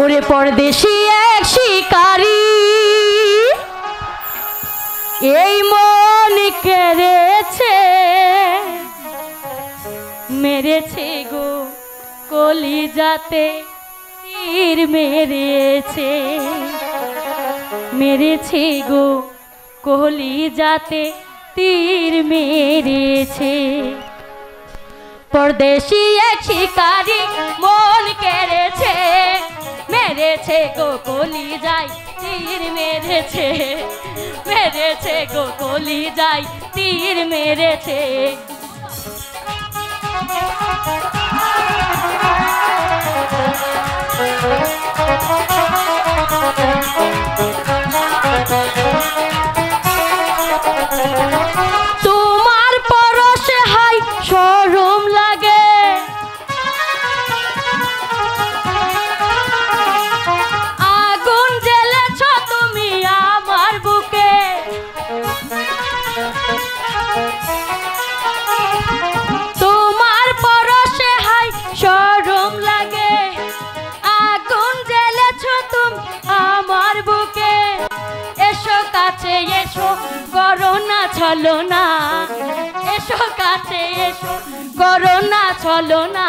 ওরে পরদেশি এক শিকারী এই মন কেড়েছে মেরেছে গো কলিজাতে তীর মেরেছে মেরেছে গো কলিজাতে তীর মেরেছে পরদেশি এক শিকারী মন কেড়েছে মেরেছে গো কলিজায় তীর মেরেছে মেরেছে গো কলিজায় তীর মেরেছে তোমার পরশে হাই শরম লাগে আগুন জ্বেলেছ তুমি আমার বুকে তোমার পরশে হাই শরম লাগে আগুন জ্বেলেছ তুমি আমার বুকে এসো কাছে এসো করো না ছলো না এসো কাছে এসো করো না ছলো না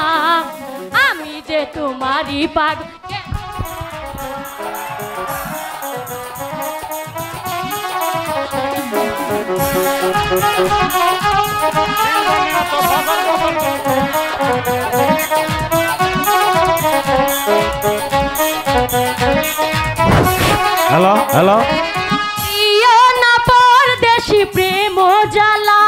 আমি যে তোমারই পাগ হ্যালো হ্যালো ইয়ো না পরদেশি প্রেম জ্বালা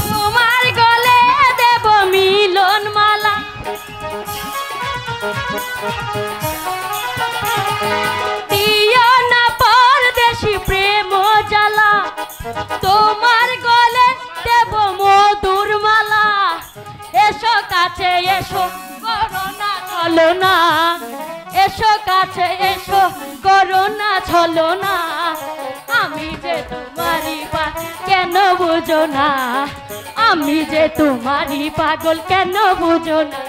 তোমার গলে দেব মিলন মালা ইয়ো না পরদেশি প্রেম জ্বালা তোমার গলে দেব মধুর মালা এসো কাছে এসো করো না ছলো না এসো কাছে এসো করো না ছলো না আমি যে তোমারই পাগল কেন বুঝো না আমি যে তোমারই পাগল কেন বুঝো না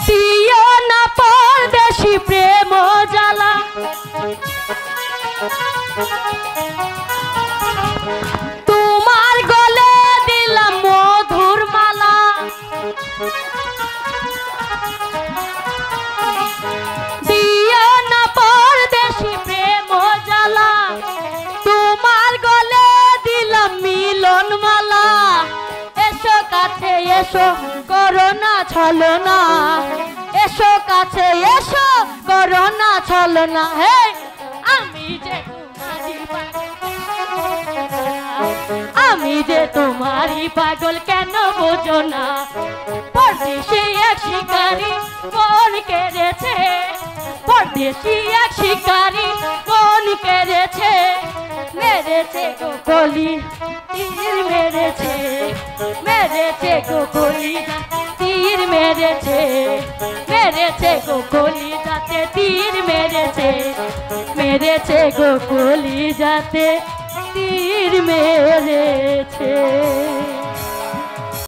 দিও না পরদেশি প্রেম জ্বালা তোমার গলে দিলাম মধুর মালা দিও না পরদেশি প্রেম জ্বালা তোমার গলে দিলাম মিলন মালা এসো কাছে এসো করো না ছলো না এসো কাছে এসো করো না ছলো না হে আমি যে তোমারই আমি যে তোমারই পাগল কেন বোঝো না পরদেশি এক শিকারী মন কেড়েছে পরদেশি এক শিকারী মন কেড়েছে মেরেছে গো কলি তীর মেরেছে মেরেছে গো কলি তীর মেরেছে মেরেছে গো কলি যাতে তীর মেরেছে মেরেছে গো কলি যাতে তীর মেরেছে